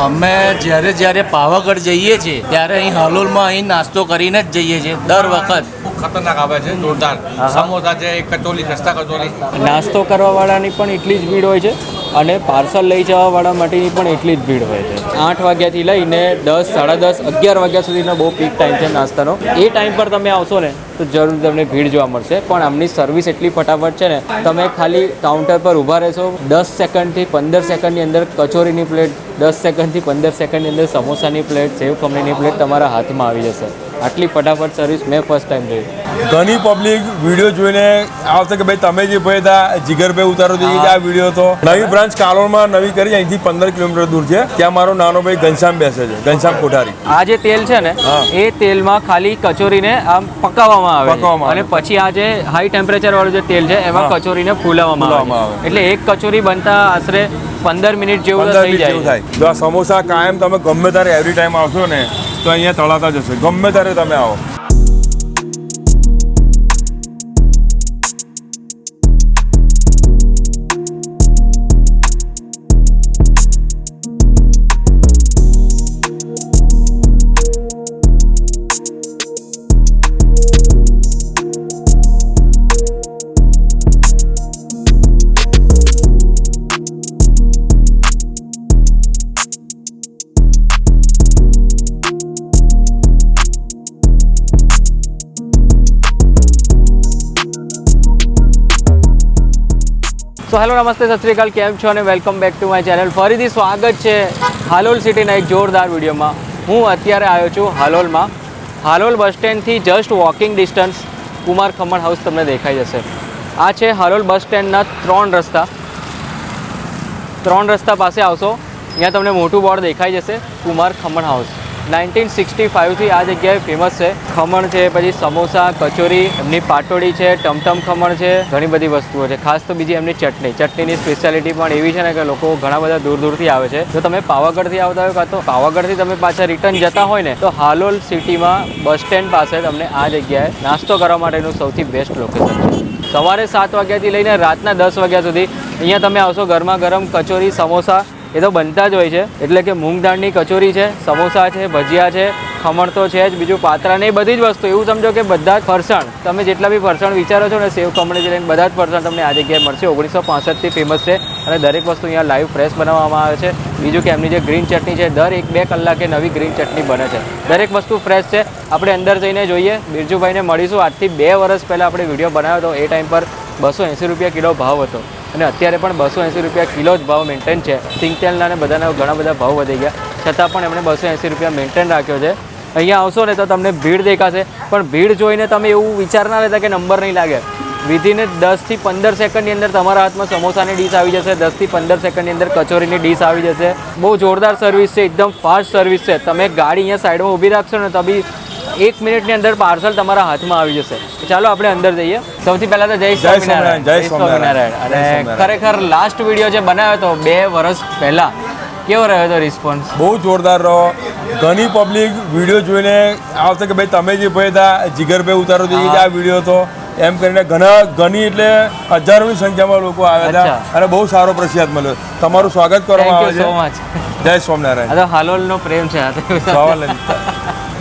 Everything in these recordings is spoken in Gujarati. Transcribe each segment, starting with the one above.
અમે જ્યારે પાવાગઢ જઈએ છીએ ત્યારે અહીં હાલોલમાં અહીં નાસ્તો કરીને જ જઈએ છીએ દર વખત. ખતરનાક આવે છે, જોરદાર. સમોસા છે, એક કચોરી, ખસ્તા કચોરી. નાસ્તો કરવાવાળાની પણ એટલી જ ભીડ હોય છે અને પાર્સલ લઈ જવાવાળા માટેની પણ એટલી જ ભીડ હોય છે. 8 વાગ્યાથી લઈને 10, 10:30, 11 વાગ્યા સુધીનો બહુ પીક ટાઈમ છે નાસ્તાનો. એ ટાઈમ પર તમે આવશો ને તો જરૂર તમને ભીડ જોવા મળશે. પણ આમની સર્વિસ એટલી ફટાફટ છે ને, તમે ખાલી કાઉન્ટર પર ઊભા રહેશો, 10 સેકન્ડથી 15 સેકન્ડની અંદર કચોરીની પ્લેટ, 10 સેકન્ડથી 15 સેકન્ડની અંદર સમોસાની પ્લેટ, સેવ ખમણીની પ્લેટ તમારા હાથમાં આવી જશે. આટલી ફટાફટ સર્વિસ મેં ફર્સ્ટ ટાઈમ જોઈ. ઘણી પબ્લિક વિડીયો જોઈને આવશે કે ભાઈ તમે જે ભાઈ હતા જીગરભાઈ ઉતારો તો આ વિડીયો હતો. નવી બ્રાન્ચ કાલોલમાં નવી કરી, અહીંથી 15 કિલોમીટર દૂર છે. ત્યાં મારો નાનો ભાઈ ઘનશ્યામ બેસે છે, ઘનશ્યામ કોઠારી. આ જે તેલ છે ને એ તેલમાં ખાલી કચોરીને આમ પકાવવામાં આવે અને પછી આ જે હાઈ ટેમ્પરેચર વાળું જે તેલ છે એમાં કચોરીને ફૂલાવવામાં આવે. એટલે એક કચોરી બનતા આશરે 15 મિનિટ જેવું થઈ જાય. જો આ સમોસા કાયમ તમે ગમે ત્યારે એવરી ટાઈમ આવશો ને તો અહીંયા તળાતા જશે, ગમે ત્યારે તમે આવો. તો હેલો, નમસ્તે, સત શ્રી અકાલ, કેમ છો અને welcome back to my channel. ફરીથી સ્વાગત છે હાલોલ સિટીના એક જોરદાર વિડીયોમાં. હું અત્યારે આવ્યો છું હાલોલમાં. હાલોલ બસ સ્ટેન્ડથી just walking distance Kumar Khaman house તમને દેખાઈ જશે. આ છે હાલોલ બસ સ્ટેન્ડના 3 રસ્તા. 3 રસ્તા પાસે આવશો, અહીંયા તમને મોટું બોર્ડ દેખાઈ જશે, કુમાર ખમણ હાઉસ. 1965થી આ જગ્યાએ ફેમસ છે. ખમણ છે, પછી સમોસા, કચોરી, એમની પાટોડી છે, ટમટમ ખમણ છે, ઘણી બધી વસ્તુઓ છે. ખાસ તો બીજી એમની ચટણીની સ્પેશિયાલિટી પણ એવી છે ને કે લોકો ઘણા બધા દૂરથી આવે છે. જો તમે પાવાગઢથી આવતા હોય કાં તો પાવાગઢથી તમે પાછા રિટર્ન જતા હોય ને તો હાલોલ સિટીમાં બસ સ્ટેન્ડ પાસે તમને આ જગ્યાએ નાસ્તો કરવા માટેનું સૌથી બેસ્ટ લોકેશન છે. સવારે 7 વાગ્યાથી લઈને રાતના 10 વાગ્યા સુધી અહીંયા તમે આવશો. ગરમા ગરમ કચોરી, સમોસા એ તો બનતા જ હોય છે. એટલે કે મૂંગ દાળની કચોરી છે, સમોસા છે, ભજીયા છે, ખમણ તો છે જ, બીજું પાત્રા ને એ બધી જ વસ્તુ. એવું સમજો કે બધા જ ફરસાણ, તમે જેટલા બી ફરસાણ વિચારો છો ને, સેવ ખમણીથી લઈને બધા જ ફરસાણ તમને આ જગ્યાએ મળશે. 1965થી ફેમસ છે અને દરેક વસ્તુ અહીંયા લાઈવ ફ્રેશ બનાવવામાં આવે છે. બીજું કે એમની જે ગ્રીન ચટણી છે, દર 1-2 કલાકે નવી ગ્રીન ચટણી બને છે. દરેક વસ્તુ ફ્રેશ છે. આપણે અંદર જઈને જોઈએ. બિરજુભાઈને મળીશું. આજથી 2 વર્ષ પહેલાં આપણે વિડીયો બનાવ્યો હતો. એ ટાઈમ પર 280 રૂપિયા કિલો ભાવ હતો અને અત્યારે પણ 280 રૂપિયા કિલો જ ભાવ મેન્ટેન છે. સિંગતેલના અને બધાના ઘણા બધા ભાવ વધી ગયા, છતાં પણ એમણે 280 રૂપિયા મેન્ટેન રાખ્યો છે. અહીંયા આવશો ને તો તમને ભીડ દેખાશે, પણ ભીડ જોઈને તમે એવું વિચાર ના લેતા કે નંબર નહીં લાગે. વિધિને 10થી 15 સેકન્ડની અંદર તમારા હાથમાં સમોસાની ડીશ આવી જશે, 10થી 15 સેકન્ડની અંદર કચોરીની ડીશ આવી જશે. બહુ જોરદાર સર્વિસ છે, એકદમ ફાસ્ટ સર્વિસ છે. તમે ગાડી અહીંયા સાઈડમાં ઊભી રાખશો ને તો બી 1 મિનિટની અંદર પાર્સલ તમારા હાથમાં આવી જશે. ચાલો આપણે અંદર જઈએ. સૌથી પહેલા તો જય સ્વામિનારાયણ. અને ખરેખર લાસ્ટ વિડીયો જે બનાવ્યો હતો 2 વર્ષ પહેલા, કેવો રહ્યો હતો રિસ્પોન્સ? બહુ જોરદાર રહ્યો. ઘણી પબ્લિક વિડીયો જોઈને આવશે કે ભાઈ તમે જે ભાઈ હતા જીગરભાઈ ઉતારો તો આ વિડીયો હતો એમ કરીને ઘણી એટલે હજારોની સંખ્યામાં લોકો આવ્યા હતા અને બહુ સારો પ્રતિસાદ મળ્યો. તમારું સ્વાગત કરવામાં આવે છે. જય સ્વામિનારાયણ. આ તો હાલોલનો પ્રેમ છે.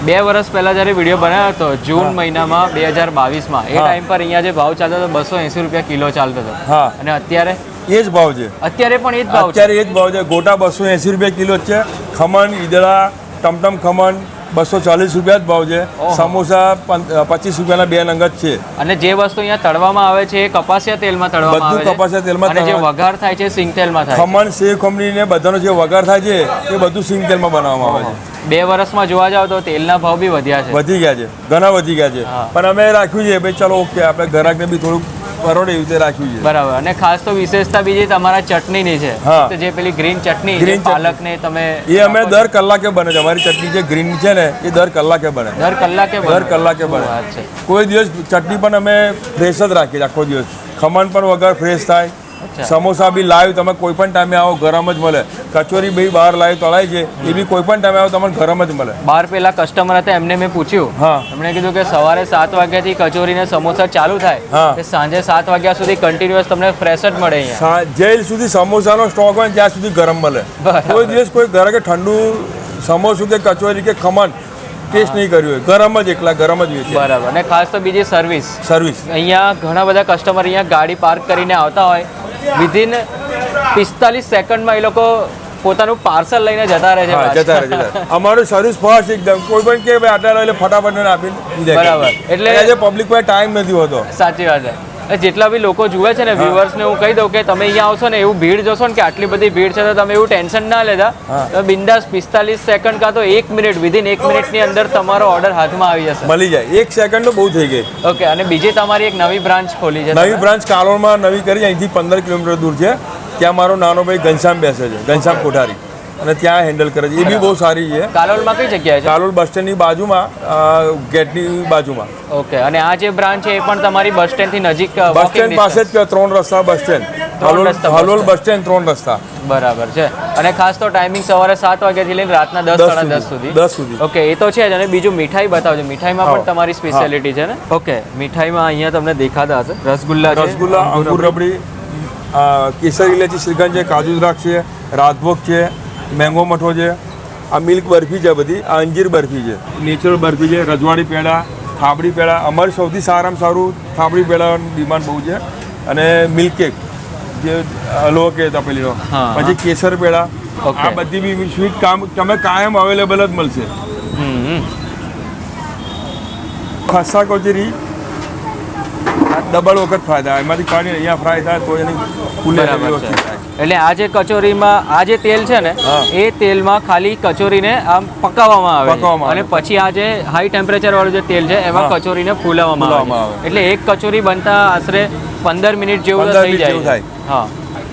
2 વર્ષ પહેલા જ્યારે વિડીયો બનાવ્યો હતો જૂન મહિનામાં 2022માં, એ ટાઈમ પર અહીંયા જે ભાવ ચાલતો હતો 280 રૂપિયા કિલો ચાલતો હતો. અને અત્યારે એ જ ભાવ છે. અત્યારે પણ એ જ ભાવ છે. અત્યારે એ જ ભાવ છે. ગોટા 280 રૂપિયા કિલો જ છે. ખમણ, ઈદળા, ટમટમ ખમણ 240 રૂપિયા જ ભાવ છે. સમોસા 25 રૂપિયાના 2 નંગ જ છે. અને જે વસ્તુ અહીંયા તળવામાં આવે છે એ કપાસિયા તેલમાં તળવામાં આવે છે. બધું કપાસિયા તેલમાં. અને જે વઘાર થાય છે સિંગ તેલમાં થાય. ખમણ, સેવ ખમણી ને બધાનો જે વઘાર થાય છે એ બધું સિંગ તેલમાં બનાવવામાં આવે છે. 2 વર્ષમાં જોવા જાવ તો તેલના ભાવ બી વધ્યા છે. વધી ગયા છે, ઘણા વધી ગયા છે. પણ અમે રાખ્યું છે ભાઈ ચલો ઓકે, આપણે ગ્રાહકને બી થોડુંક પરોડે એવી રીતે રાખ્યું છે. બરાબર. અને ખાસ તો વિશેષતા બીજી તમારા ચટણીની છે. તો જે પેલી ગ્રીન ચટણી, પાલકને તમે એ અમે દર કલાકે બને છે. અમારી ચટણી જે ગ્રીન છે ને એ દર કલાકે બને. દર કલાકે બને. કોઈ દિવસ ચટણી પણ અમે ફ્રેશ જ રાખીએ આખો દિવસ. ખમણ પણ વગર ફ્રેશ થાય, સમોસા બી લાઈવ તમે કોઈ પણ ટાઈમે આવો ગરમ જ મળે. કચોરી બી બહાર લાઈવ તળાય છે એ બી કોઈ પણ ટાઈમે આવો તમને ગરમ જ મળે. બહાર પેલા કસ્ટમર હતા એમને મેં પૂછ્યું, હા. એમણે કીધું કે સવારે 7 વાગ્યાથી કચોરી ને સમોસા ચાલુ થાય, હા. કે સાંજે 7 વાગ્યા સુધી કન્ટિન્યુઅસ તમને ફ્રેશ જ મળે અહીંયા. જેલ સુધી સમોસાનો સ્ટોક હોય ને ત્યાં સુધી ગરમ મળે. બરાબર. કોઈ દિવસ કોઈ ઘરે કે ઠંડુ સમોસું કે કચોરી કે ખમણ ટેસ્ટ નહીં કર્યું હોય, ગરમ જ એકલા ગરમ જ વેચે. બરાબર. અને ખાસ તો બીજી સર્વિસ, અહીંયા ઘણા બધા કસ્ટમર અહીંયા ગાડી પાર્ક કરીને આવતા હોય, વિધિન 45 સેકન્ડમાં એ લોકો પોતાનું પાર્સલ લઈને જતા રહે છે. જતા રહે. અમારું સર્વિસ ફાસ્ટ એકદમ. કોઈ પણ કે ભાઈ આટલા એટલે ફટાફટ આપીને દીધા. બરાબર. એટલે આજે પબ્લિક પાસે ટાઈમ નથી હોતો. સાચી વાત છે. જેટલા બી લોકો જુએ છે ને વ્યુઅર્સને હું કહી દઉં કે તમે અહીંયા આવશો ને એવું ભીડ જોશો ને કે આટલી બધી ભીડ છે તો તમે એવું ટેન્શન ના લેતા. તો બિંદાસ 45 સેકન્ડ કાં તો 1 મિનિટ, વિધિન 1 મિનિટની અંદર તમારો ઓર્ડર હાથમાં આવી જશે. મળી જાય. 1 સેકન્ડ તો બહુ થઈ ગઈ. ઓકે. અને બીજી તમારી એક નવી બ્રાન્ચ ખોલી છે. નવી બ્રાન્ચ કાલોલમાં નવી કરી, અહીંથી 15 કિલોમીટર દૂર છે. ત્યાં મારો નાનો ભાઈ ઘનશ્યામ બેસે છે, ઘનશ્યામ કોઠારી, અને ત્યાં હેન્ડલ કરે છે. એ બી બહુ સારી છે. કાલોલમાં કઈ જગ્યાએ છે? કાલોલ બસ સ્ટેન્ડની બાજુમાં, ગેટની બાજુમાં. ઓકે. અને આ જે બ્રાન્ચ છે એ પણ તમારી બસ સ્ટેન્ડથી નજીક, બસ સ્ટેન્ડ પાસે જ 3 રસ્તા bus stand, Halol bus stand 3 રસ્તા. બરાબર છે. અને ખાસ તો ટાઈમિંગ સવારે 7 વાગ્યાથી લઈને રાતના 10 સાડા 10 સુધી. 10 સુધી. ઓકે. એ તો છે જ. અને બીજું મીઠાઈ બતાવજો. મીઠાઈમાં પણ તમારી સ્પેશિયાલિટી છે ને? ઓકે. મીઠાઈમાં અહીંયા તમને દેખાતા હશે રસગુલ્લા છે, રસગુલ્લા, અંગુર રબડી, કેસર ઇલાયચી શ્રીખંડ છે, કાજુ દ્રાક્ષ છે, રાજભોગ છે, મેંગો મઠો છે, આ મિલ્ક બરફી છે, બધી આ અંજીર બરફી છે, નેચરલ બરફી છે, રજવાડી પેડા, થાબડી પેડા. અમારી સૌથી સારામાં સારું થાબડી પેડાની ડિમાન્ડ બહુ છે. અને મિલ્ક કેક જે હલવો કે તપેલીનો, પછી કેસર પેડા. આ બધી બી સ્વીટ તમે કાયમ અવેલેબલ જ મળશે. ખસ્સા કચોરી ડબલ વખત ફ્રાય થાય, એમાંથી કાઢીને અહીંયા ફ્રાય થાય તો એની ફૂલે ઓછી થાય. એટલે આ જે કચોરીમાં આ જે તેલ છે ને એ તેલમાં ખાલી કચોરીને આમ પકાવવામાં આવે અને પછી આ જે હાઈ ટેમ્પરેચર વાળું જે તેલ છે એમાં કચોરીને ફૂલાવવામાં આવે. એટલે એક કચોરી બનતા આશરે 15 મિનિટ જેવું થઈ જાય. હા.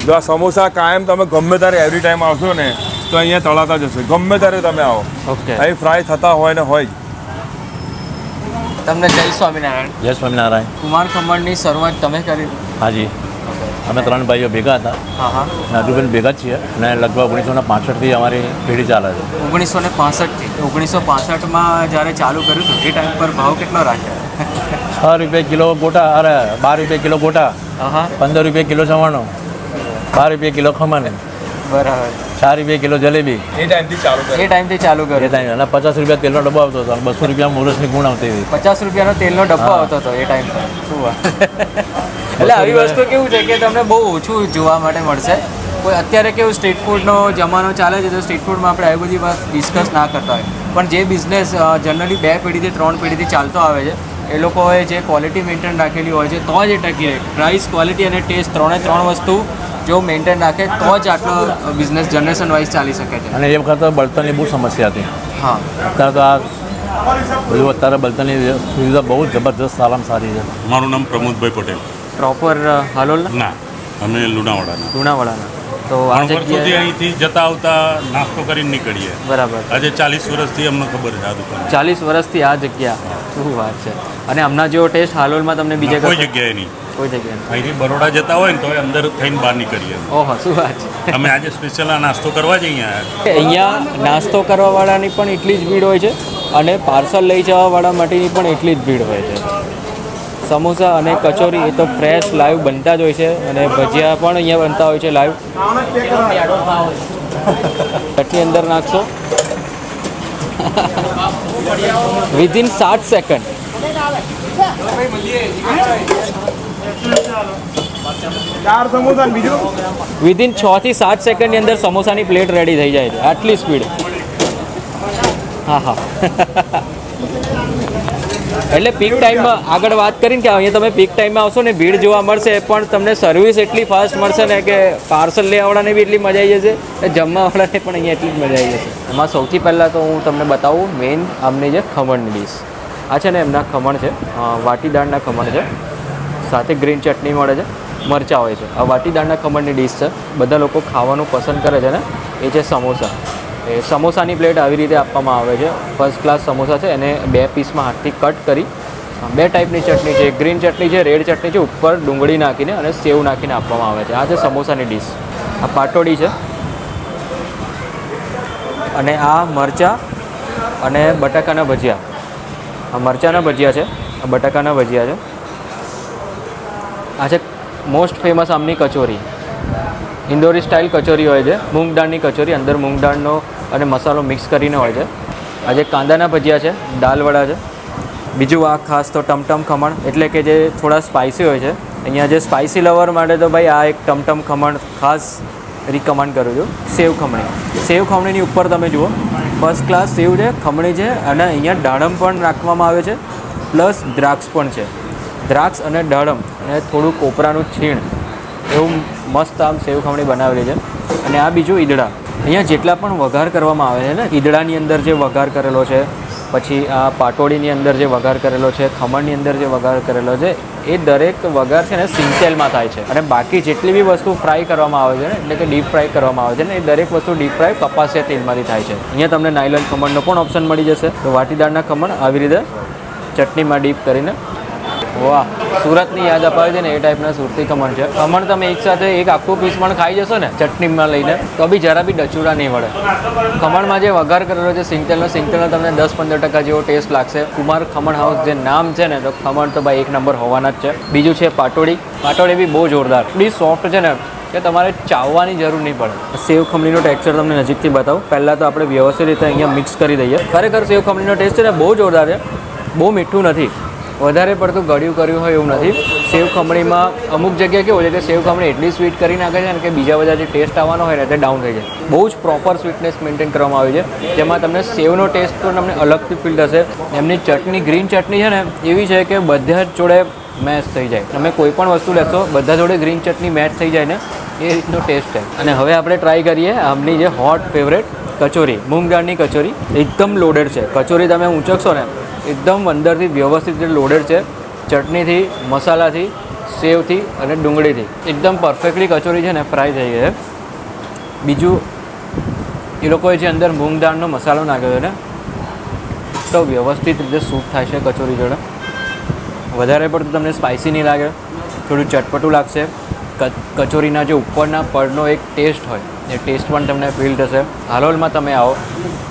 જો આ સમોસા કાયમ તમે ગમે ત્યારે એવરી ટાઈમ આવશો ને તો અહીંયા તળાતા જશે. ગમે ત્યારે તમે આવો, ઓકે, અહીં ફ્રાય થતા હોય ને હોય જ. તમને જય સ્વામિનારાયણ. જય સ્વામિનારાયણ. કુમાર ખમણની શરૂઆત તમે કરી? હાજી. અમે 3 ભાઈઓ ભેગા હતા. હા હા. અને હજુ પણ ભેગા જ છીએ. અને લગભગ 1965થી અમારી પેઢી ચાલે છે. 1965થી. 1965માં જ્યારે ચાલુ કર્યું હતું એ ટાઈમ પર ભાવ કેટલો રાખ્યો? 6 રૂપિયા કિલો ગોટા, અરે 12 રૂપિયા કિલો ગોટા, 15 રૂપિયા કિલો ચવાણું, 12 રૂપિયા કિલો ખમણ, બરાબર, 4 રૂપિયા કિલો જલેબી. એ ટાઈમથી ચાલુ કર્યું. એ ટાઈમ અને 50 રૂપિયા તેલનો ડબ્બો આવતો હતો, 200 રૂપિયા મોરસની ગુણ આવતી હતી. 50 રૂપિયાનો તેલનો ડબ્બો આવતો હતો એ ટાઈમ પર. શું વાત! એટલે આવી વસ્તુ કેવું છે કે તમને બહુ ઓછું જોવા માટે મળશે. કોઈ અત્યારે કેવું સ્ટ્રીટ ફૂડનો જમાનો ચાલે છે તો સ્ટ્રીટ ફૂડમાં આપણે આવી બધી વાત ડિસ્કસ ના કરતા હોય, પણ જે બિઝનેસ જનરલી 2 પેઢીથી 3 પેઢીથી ચાલતો આવે છે એ લોકોએ જે ક્વોલિટી મેન્ટેન રાખેલી હોય છે તો જ એ ટકી રહે. પ્રાઇસ, ક્વોલિટી અને ટેસ્ટ 3 વસ્તુ જો મેન્ટેન રાખે તો જ આટલો બિઝનેસ જનરેશન વાઇઝ ચાલી શકે છે. અને એ વખતે બળતણની બહુ સમસ્યા હતી. હા. અત્યારે તો આ બધું અત્યારે બળતણની સુવિધા બહુ જબરદસ્ત સારામાં સારી છે. મારું નામ પ્રમોદભાઈ પટેલ. પ્રોપર હાલોલ? ના, અમે લુણાવાડાના. લુણાવાડાના. તો આ વર્ષોથી અહીંથી જતા આવતા નાસ્તો કરીને નીકળીએ. બરાબર. આજે 40 વર્ષથી અમને ખબર છે આ દુકાન. 40 વર્ષથી આ જગ્યા. શું વાત છે! અને હમણાં જેવો ટેસ્ટ હાલોલમાં તમને બીજે કોઈ જગ્યાએ નહીં. કોઈ જગ્યાએ અહીંથી બરોડા જતા હોય ને તો અંદર થઈને બહાર નીકળીએ. ઓહો, શું વાત છે! અમે આજે સ્પેશિયલ આ નાસ્તો કરવા જ અહીંયા નાસ્તો કરવાવાળાની પણ એટલી જ ભીડ હોય છે અને પાર્સલ લઈ જવાવાળા માટેની પણ એટલી જ ભીડ હોય છે. સમોસા અને કચોરી એ તો ફ્રેશ લાઈવ બનતા જ હોય છે અને ભજીયા પણ અહીંયા બનતા હોય છે લાઈવ. ચટણી અંદર નાખશો વિધિન 7 સેકન્ડ. વિધિન 6 થી 7 સેકન્ડની અંદર સમોસાની પ્લેટ રેડી થઈ જાય છે. આટલી સ્પીડ. હા હા. એટલે પીક ટાઈમમાં આગળ વાત કરીને કે અહીંયા તમે પીક ટાઈમમાં આવશો ને ભીડ જોવા મળશે પણ તમને સર્વિસ એટલી ફાસ્ટ મળશે ને કે પાર્સલ લેવાવાળાને બી એટલી મજા આવી જશે અને જમવાવાળાને પણ અહીંયા એટલી જ મજા આવી જશે. એમાં સૌથી પહેલાં તો હું તમને બતાવું મેઇન આમની જે ખમણની ડીશ. આ છે ને એમના ખમણ છે, વાટીદાળના ખમણ છે, સાથે ગ્રીન ચટણી મળે છે, મરચાં હોય છે. આ વાટીદાળના ખમણની ડીશ છે. બધા લોકો ખાવાનું પસંદ કરે છે ને એ છે સમોસા. એ સમોસાની પ્લેટ આવી રીતે આપવામાં આવે છે. ફર્સ્ટ ક્લાસ સમોસા છે એને 2 પીસમાં હાથથી કટ કરી બે ટાઈપની ચટણી છે, ગ્રીન ચટણી છે, રેડ ચટણી છે, ઉપર ડુંગળી નાખીને અને સેવ નાખીને આપવામાં આવે છે. આ છે સમોસાની ડીશ. આ પાટોડી છે અને આ મરચાં અને બટાકાના ભજીયા. આ મરચાંના ભજીયા છે, આ બટાકાના ભજીયા છે. આ છે મોસ્ટ ફેમસ આમની કચોરી. ઇન્દોરી સ્ટાઇલ કચોરી હોય છે, મૂંગ દાળની કચોરી, અંદર મૂંગ દાળનો અને મસાલો મિક્સ કરીને હોય છે. આ જે કાંદાના ભજીયા છે, દાલવડા છે. બીજું આ ખાસ તો ટમટમ ખમણ, એટલે કે જે થોડા સ્પાઇસી હોય છે. અહીંયા જે સ્પાઇસી લવર માટે તો ભાઈ આ એક ટમટમ ખમણ ખાસ રિકમેન્ડ કરું છું. સેવ ખમણી, સેવ ખમણીની ઉપર તમે જુઓ ફર્સ્ટ ક્લાસ સેવ છે, ખમણી છે અને અહીંયા દાડમ પણ રાખવામાં આવે છે, પ્લસ દ્રાક્ષ પણ છે. દ્રાક્ષ અને દાડમ અને થોડું કોપરાનું છીણ એવું મસ્ત આમ સેવ ખમણી બનાવેલી છે. અને આ બીજું ઈદડા. અહીંયા જેટલા પણ વઘાર કરવામાં આવે છે ને, ઈદડાની અંદર જે વઘાર કરેલો છે, પછી આ પાટોડીની અંદર જે વઘાર કરેલો છે, ખમણની અંદર જે વઘાર કરેલો છે, એ દરેક વઘાર છે ને સિંગતેલમાં થાય છે. અને બાકી જેટલી બી વસ્તુ ફ્રાય કરવામાં આવે છે ને, એટલે કે ડીપ ફ્રાય કરવામાં આવે છે ને, એ દરેક વસ્તુ ડીપ ફ્રાય કપાસિયા તેલમાંથી થાય છે. અહીંયા તમને નાયલોન ખમણનો પણ ઓપ્શન મળી જશે. તો વાટીદાળના ખમણ આવી રીતે ચટણીમાં ડીપ કરીને, વાહ, સુરતની યાદ અપાવે છે ને એ ટાઈપના સુરતી ખમણ છે. ખમણ તમે એકસાથે એક આખું પીસ પણ ખાઈ જશો ને ચટણીમાં લઈને, તો બી જરા બી ડચુડા નહીં વળે. ખમણમાં જે વઘાર કરેલો છે સિંગતેલનો તમને 10-15% જેવો ટેસ્ટ લાગશે. કુમાર ખમણ હાઉસ જે નામ છે ને, તો ખમણ તો ભાઈ એક નંબર હોવાના જ છે. બીજું છે પાટોડી. પાટોડી બી બહુ જોરદાર, એટલી સોફ્ટ છે ને કે તમારે ચાવવાની જરૂર નહીં પડે. સેવ ખમણીનો ટેક્સચર તમને નજીકથી બતાવું. પહેલાં તો આપણે વ્યવસ્થિત રીતે અહીંયા મિક્સ કરી દઈએ. ખરેખર સેવ ખમણીનો ટેસ્ટ છે ને બહુ જોરદાર છે. બહુ મીઠું નથી, વધારે પડતું ગળ્યું કર્યું હોય એવું નથી. સેવ ખમણીમાં અમુક જગ્યાએ કેવું છે કે સેવ ખમણી એટલી સ્વીટ કરી નાખે છે ને કે બીજા બધા જે ટેસ્ટ આવવાનો હોય ને તે ડાઉન થઈ જાય. બહુ જ પ્રોપર સ્વીટનેસ મેન્ટેન કરવામાં આવી છે, જેમાં તમને સેવનો ટેસ્ટ પણ તમને અલગથી ફીલ થશે. એમની ચટણી, ગ્રીન ચટણી છે ને એવી છે કે બધા જ જોડે મેચ થઈ જાય. તમે કોઈ પણ વસ્તુ લેશો બધા જોડે ગ્રીન ચટણી મેચ થઈ જાય ને, એ રીતનો ટેસ્ટ છે. અને હવે આપણે ટ્રાય કરીએ આમની જે હોટ ફેવરેટ કચોરી, મૂંગ દાળની કચોરી. એકદમ લોડેડ છે કચોરી. તમે ઊંચકશો ને એકદમ અંદરથી વ્યવસ્થિત રીતે લોડેડ છે, ચટણીથી, મસાલાથી, સેવથી અને ડુંગળીથી. એકદમ પરફેક્ટલી કચોરી છે ને ફ્રાય થઈ ગઈ છે. બીજું એ લોકોએ જે અંદર મૂંગ દાળનો મસાલો નાખ્યો છે ને, તો વ્યવસ્થિત રીતે સૂટ થાય છે કચોરી જોડે. વધારે પડતું તમને સ્પાઇસી નહીં લાગે, થોડું ચટપટું લાગશે. કચોરીના જે ઉપરના પડનો એક ટેસ્ટ હોય એ ટેસ્ટ પણ તમને ફીલ થશે. હાલોલમાં તમે આવો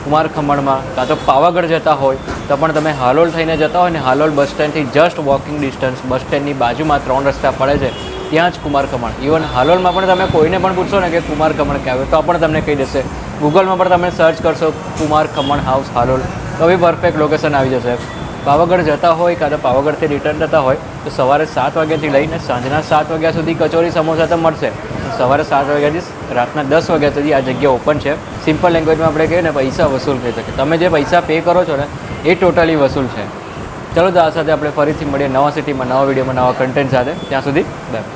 કુમાર ખમણમાં, કાં તો પાવાગઢ જતા હોય તો પણ તમે હાલોલ થઈને જતા હોય ને, હાલોલ બસ સ્ટેન્ડથી જસ્ટ વોકિંગ ડિસ્ટન્સ, બસ સ્ટેન્ડની બાજુમાં 3 રસ્તા પડે છે, ત્યાં જ કુમાર ખમણ. ઇવન હાલોલમાં પણ તમે કોઈને પણ પૂછશો ને કે કુમાર ખમણ ક્યાં આવે, તો પણ તમને કહી દેશે. ગૂગલમાં પણ તમે સર્ચ કરશો કુમાર ખમણ હાઉસ હાલોલ, તો બી પરફેક્ટ લોકેશન આવી જશે. પાવાગઢ જતા હોય કાં તો પાવાગઢથી રિટર્ન થતા હોય તો સવારે 7 વાગ્યાથી લઈને સાંજના 7 વાગ્યા સુધી કચોરી સમોસા તો મળશે. સવારે 7 વાગ્યાથી રાતના 10 વાગ્યા સુધી આ જગ્યા ઓપન છે. સિમ્પલ લેંગ્વેજમાં આપણે કહીએ ને પૈસા વસૂલ થઈ શકે. તમે જે પૈસા પે કરો છો ને એ ટોટલી વસૂલ છે. ચલો તો આ સાથે આપણે ફરીથી મળીએ નવા સિટીમાં, નવા વિડીયોમાં, નવા કન્ટેન્ટ સાથે. ત્યાં સુધી બાય.